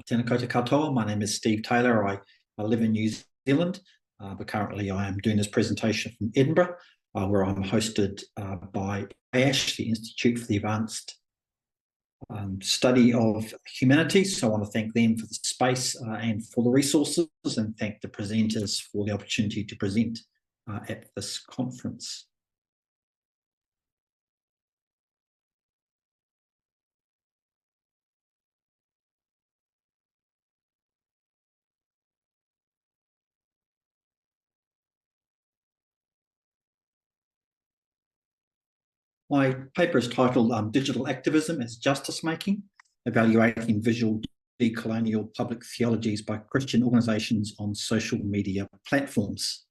Tēnā koutou katoa. My name is Steve Taylor. I live in New Zealand, but currently I am doing this presentation from Edinburgh, where I'm hosted by ASH, the Institute for the Advanced Study of Humanities. So I want to thank them for the space and for the resources, and thank the presenters for the opportunity to present at this conference. My paper is titled Digital Activism as Justice Making, Evaluating Visual Decolonial Public Theologies by Christian Organisations on Social Media Platforms.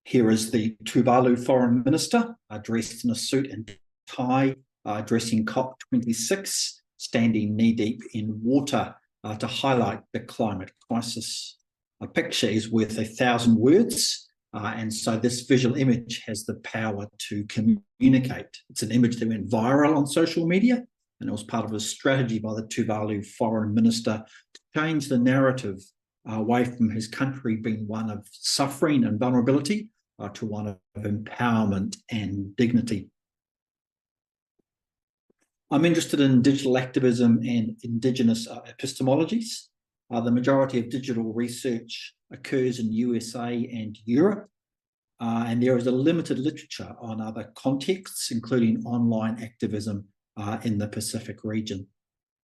Here is the Tuvalu Foreign Minister, dressed in a suit and tie, addressing COP26, standing knee-deep in water to highlight the climate crisis. A picture is worth 1,000 words. And so this visual image has the power to communicate. It's an image that went viral on social media, and it was part of a strategy by the Tuvalu Foreign Minister to change the narrative away from his country being one of suffering and vulnerability to one of empowerment and dignity. I'm interested in digital activism and indigenous epistemologies. The majority of digital research occurs in USA and Europe, and there is a limited literature on other contexts, including online activism in the Pacific region.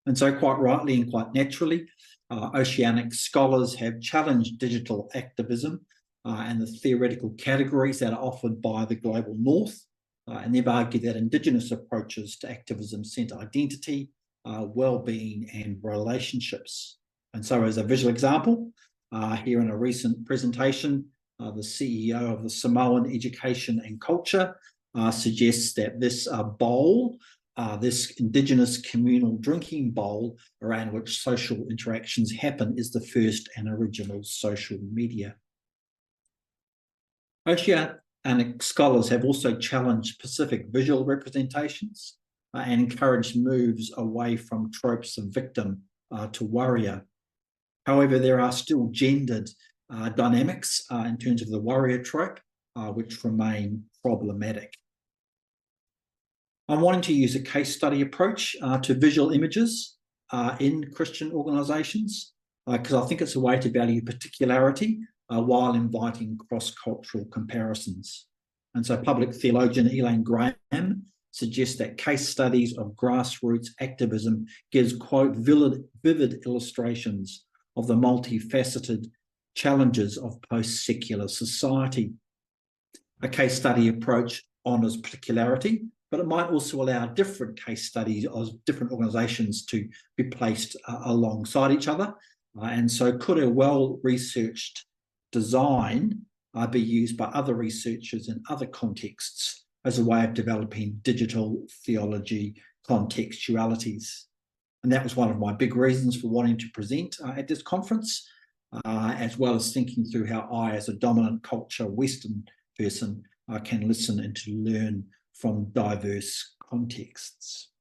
And so quite rightly and quite naturally, oceanic scholars have challenged digital activism and the theoretical categories that are offered by the global north, and they've argued that indigenous approaches to activism centre identity, well-being and relationships. And so as a visual example, here in a recent presentation, the CEO of the Samoan Education and Culture suggests that this bowl, this indigenous communal drinking bowl around which social interactions happen, is the first and original social media. Oceanic scholars have also challenged Pacific visual representations and encouraged moves away from tropes of victim to warrior. However, there are still gendered dynamics in terms of the warrior trope, which remain problematic. I'm wanting to use a case study approach to visual images in Christian organisations, because I think it's a way to value particularity while inviting cross-cultural comparisons. And so public theologian Elaine Graham suggests that case studies of grassroots activism gives, quote, vivid illustrations of the multifaceted challenges of post-secular society. A case study approach honours particularity, but it might also allow different case studies of different organisations to be placed alongside each other. And so could a well-researched design be used by other researchers in other contexts as a way of developing digital theology contextualities? And that was one of my big reasons for wanting to present at this conference, as well as thinking through how I, as a dominant culture Western person, can listen and to learn from diverse contexts.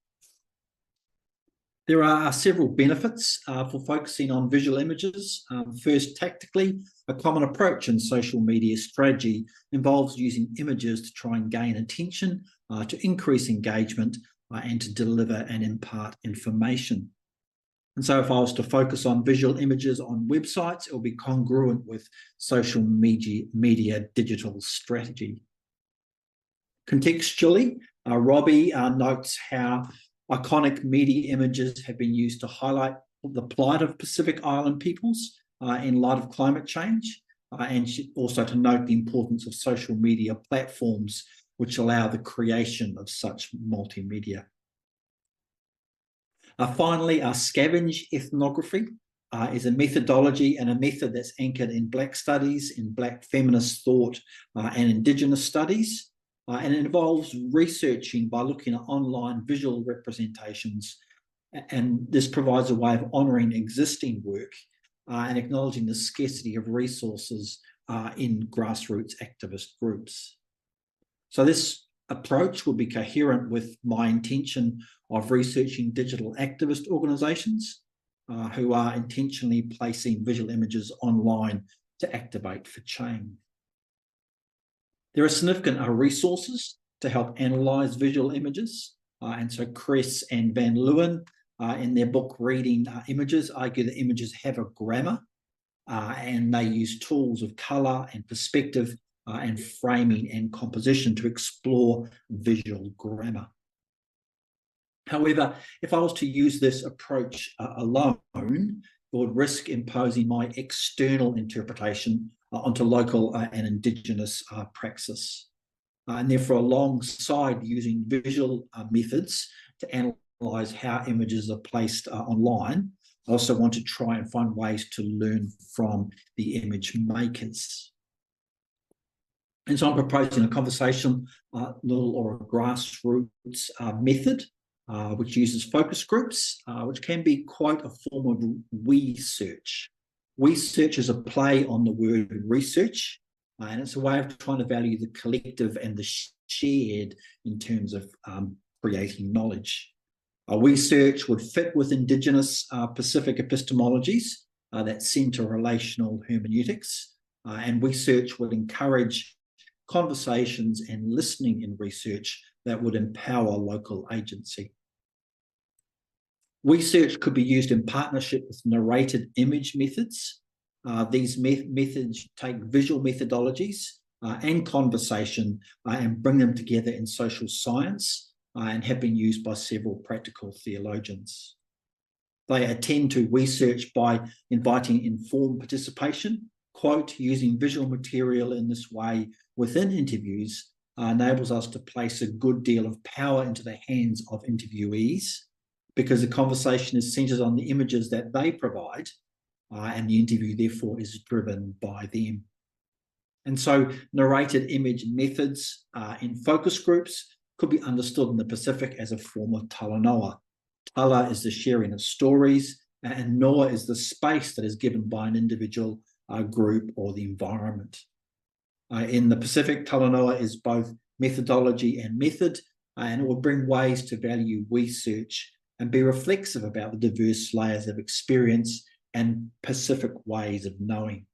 There are several benefits for focusing on visual images. First, tactically, a common approach in social media strategy involves using images to try and gain attention, to increase engagement, and to deliver and impart information. And so if I was to focus on visual images on websites, it will be congruent with social media digital strategy. Contextually, Robbie notes how iconic media images have been used to highlight the plight of Pacific Island peoples in light of climate change, and also to note the importance of social media platforms which allow the creation of such multimedia. Finally, scavenge ethnography is a methodology and a method that's anchored in Black studies, in Black feminist thought, and Indigenous studies. And it involves researching by looking at online visual representations. And this provides a way of honouring existing work and acknowledging the scarcity of resources in grassroots activist groups. So this approach would be coherent with my intention of researching digital activist organisations who are intentionally placing visual images online to activate for change. There are significant resources to help analyse visual images, and so Kress and Van Leeuwen in their book Reading Images argue that images have a grammar, and they use tools of colour and perspective and framing and composition to explore visual grammar. However, if I was to use this approach alone, it would risk imposing my external interpretation onto local and Indigenous praxis. And therefore, alongside using visual methods to analyse how images are placed online, I also want to try and find ways to learn from the image makers. And so I'm proposing a conversational or a grassroots method, which uses focus groups, which can be quite a form of we search. We search is a play on the word research, and it's a way of trying to value the collective and the shared in terms of creating knowledge. We search would fit with Indigenous Pacific epistemologies that centre relational hermeneutics, and we search would encourage conversations and listening in research that would empower local agency. Research could be used in partnership with narrated image methods. These methods take visual methodologies and conversation and bring them together in social science and have been used by several practical theologians. They attend to research by inviting informed participation. Quote, using visual material in this way within interviews enables us to place a good deal of power into the hands of interviewees, because the conversation is centred on the images that they provide, and the interview therefore is driven by them. And so narrated image methods in focus groups could be understood in the Pacific as a form of talanoa. Tala is the sharing of stories, and noa is the space that is given by an individual, group, or the environment. In the Pacific, talanoa is both methodology and method, and it will bring ways to value research and be reflexive about the diverse layers of experience and Pacific ways of knowing.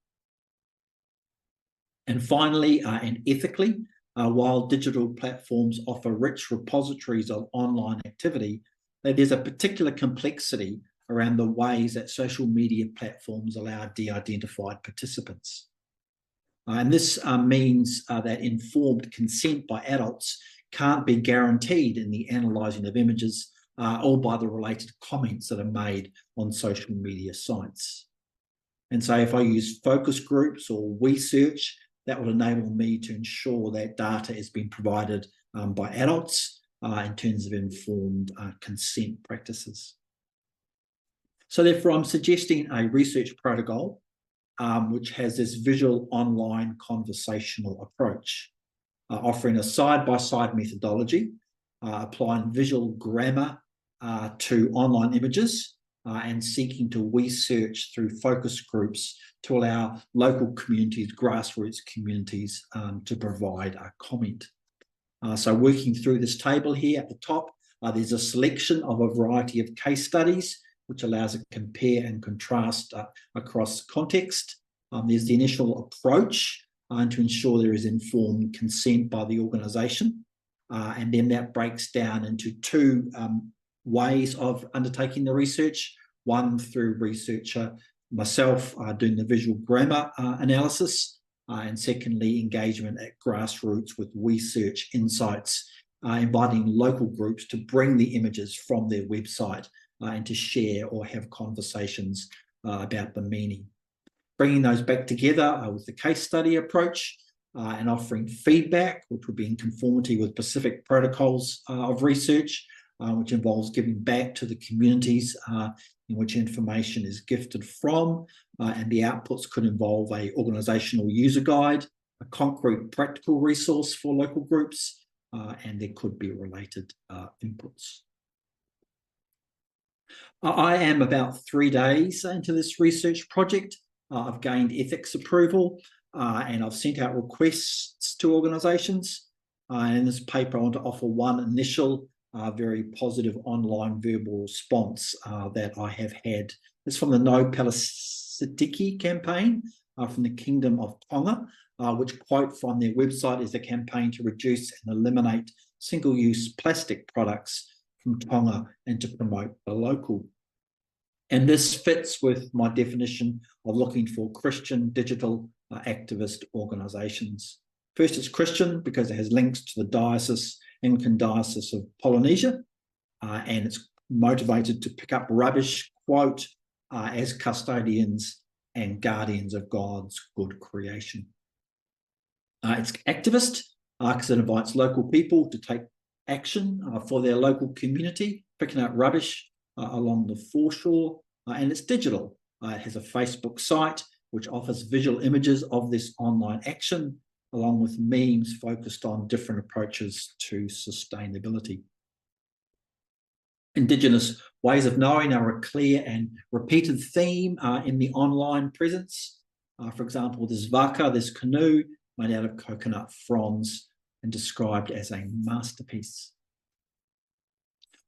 And finally, and ethically, while digital platforms offer rich repositories of online activity, there's a particular complexity around the ways that social media platforms allow de-identified participants. And this means that informed consent by adults can't be guaranteed in the analysing of images or by the related comments that are made on social media sites. And so if I use focus groups or research, that will enable me to ensure that data is being provided by adults in terms of informed consent practices. So therefore, I'm suggesting a research protocol which has this visual online conversational approach, offering a side-by-side methodology, applying visual grammar to online images, and seeking to research through focus groups to allow local communities, grassroots communities, to provide a comment. So working through this table here at the top, there's a selection of a variety of case studies, which allows a compare and contrast across context. There's the initial approach to ensure there is informed consent by the organisation. And then that breaks down into two ways of undertaking the research. One through researcher, myself, doing the visual grammar analysis, and secondly, engagement at grassroots with research insights, inviting local groups to bring the images from their website and to share or have conversations about the meaning. Bringing those back together with the case study approach and offering feedback, which would be in conformity with Pacific protocols of research, which involves giving back to the communities in which information is gifted from, and the outputs could involve a organisational user guide, a concrete practical resource for local groups, and there could be related inputs. I am about 3 days into this research project. I've gained ethics approval and I've sent out requests to organisations. In this paper, I want to offer one initial very positive online verbal response that I have had. It's from the No Plastic campaign from the Kingdom of Tonga, which quote from their website is a campaign to reduce and eliminate single-use plastic products from Tonga and to promote the local. And this fits with my definition of looking for Christian digital activist organisations. First, it's Christian because it has links to the Anglican Diocese of Polynesia, and it's motivated to pick up rubbish, quote, as custodians and guardians of God's good creation. It's activist because it invites local people to take action for their local community, picking up rubbish along the foreshore, and it's digital. It has a Facebook site which offers visual images of this online action, along with memes focused on different approaches to sustainability. Indigenous ways of knowing are a clear and repeated theme in the online presence. For example, this waka, this canoe made out of coconut fronds and described as a masterpiece.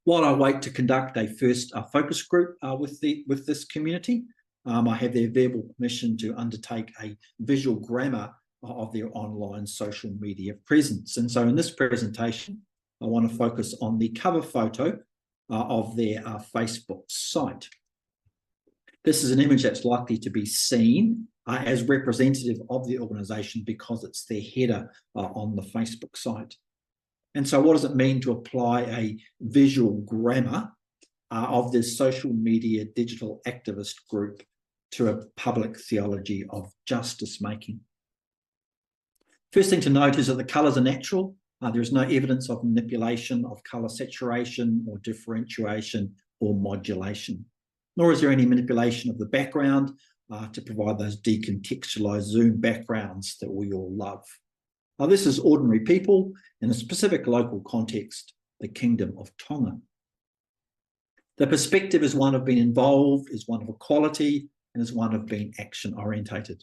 While I wait to conduct a first focus group with this community, I have their verbal permission to undertake a visual grammar of their online social media presence. And so in this presentation, I want to focus on the cover photo of their Facebook site. This is an image that's likely to be seen as representative of the organisation because it's their header on the Facebook site. And so what does it mean to apply a visual grammar of this social media digital activist group to a public theology of justice making? First thing to note is that the colours are natural. There is no evidence of manipulation of colour saturation or differentiation or modulation, nor is there any manipulation of the background to provide those decontextualised Zoom backgrounds that we all love. Now, this is ordinary people in a specific local context, the Kingdom of Tonga. The perspective is one of being involved, is one of equality, and is one of being action-orientated.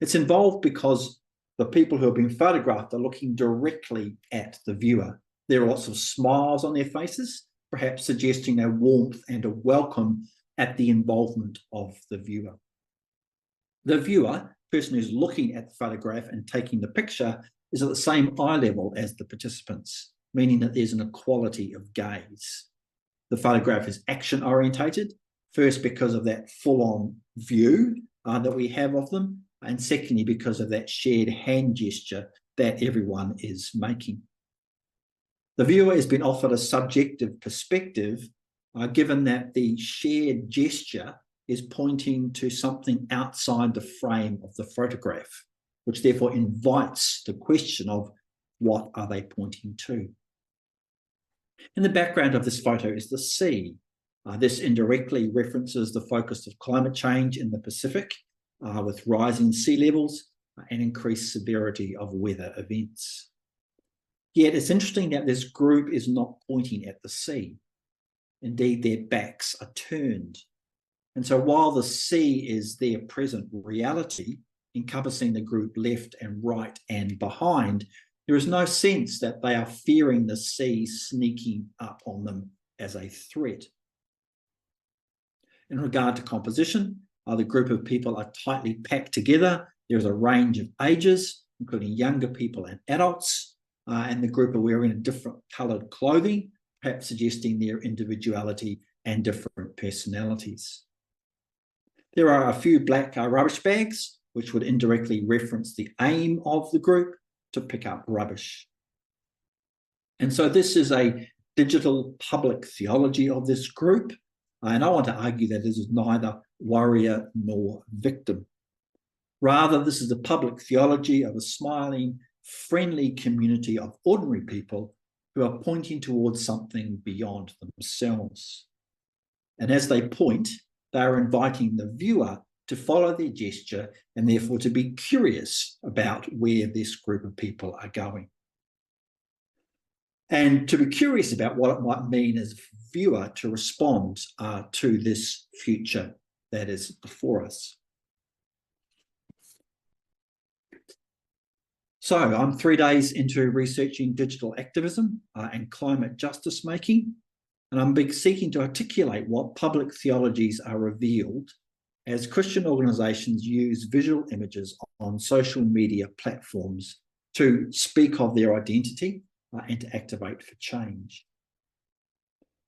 It's involved because the people who are being photographed are looking directly at the viewer. There are lots of smiles on their faces, perhaps suggesting a warmth and a welcome at the involvement of the viewer. The viewer, person who's looking at the photograph and taking the picture, is at the same eye level as the participants, meaning that there's an equality of gaze. The photograph is action-orientated, first because of that full-on view that we have of them, and secondly because of that shared hand gesture that everyone is making. The viewer has been offered a subjective perspective given that the shared gesture is pointing to something outside the frame of the photograph, which therefore invites the question of what are they pointing to? In the background of this photo is the sea. This indirectly references the focus of climate change in the Pacific, with rising sea levels and increased severity of weather events. Yet it's interesting that this group is not pointing at the sea. Indeed, their backs are turned. And so while the sea is their present reality, encompassing the group left and right and behind, there is no sense that they are fearing the sea sneaking up on them as a threat. In regard to composition, the group of people are tightly packed together. There is a range of ages, including younger people and adults, and the group are wearing different coloured clothing, perhaps suggesting their individuality and different personalities. There are a few black rubbish bags, which would indirectly reference the aim of the group to pick up rubbish. And so this is a digital public theology of this group, and I want to argue that this is neither warrior nor victim. Rather, this is the public theology of a smiling, friendly community of ordinary people who are pointing towards something beyond themselves. And as they point, they are inviting the viewer to follow their gesture and therefore to be curious about where this group of people are going. And to be curious about what it might mean as a viewer to respond to this future that is before us. So I'm 3 days into researching digital activism and climate justice making, and I'm seeking to articulate what public theologies are revealed as Christian organisations use visual images on social media platforms to speak of their identity and to activate for change.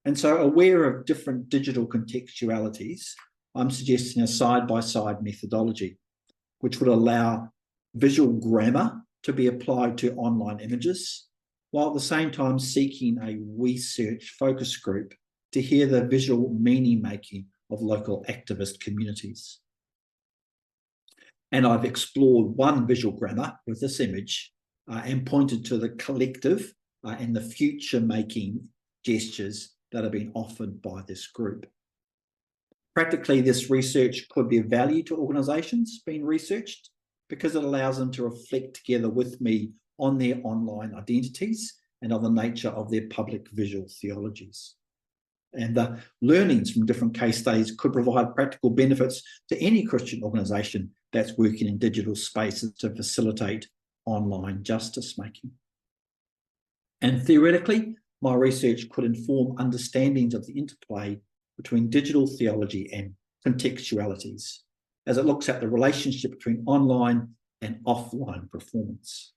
And so, aware of different digital contextualities, I'm suggesting a side-by-side methodology, which would allow visual grammar to be applied to online images, while at the same time seeking a research focus group to hear the visual meaning-making of local activist communities. And I've explored one visual grammar with this image and pointed to the collective and the future-making gestures that have been offered by this group. Practically, this research could be of value to organisations being researched because it allows them to reflect together with me on their online identities and on the nature of their public visual theologies. And the learnings from different case studies could provide practical benefits to any Christian organisation that's working in digital spaces to facilitate online justice making. And theoretically, my research could inform understandings of the interplay between digital theology and contextualities, as it looks at the relationship between online and offline performance.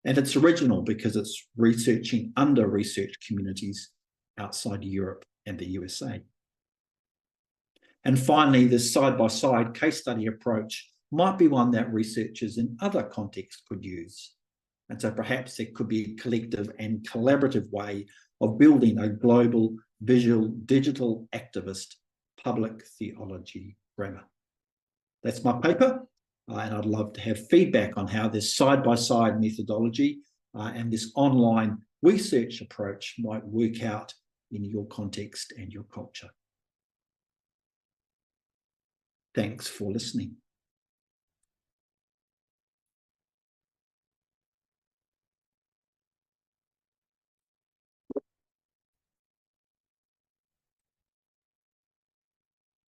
And it's original because it's researching under-researched communities outside Europe and the USA. And finally, this side-by-side case study approach might be one that researchers in other contexts could use. And so perhaps there could be a collective and collaborative way of building a global, visual, digital activist public theology grammar. That's my paper, and I'd love to have feedback on how this side-by-side methodology and this online research approach might work out in your context and your culture. Thanks for listening.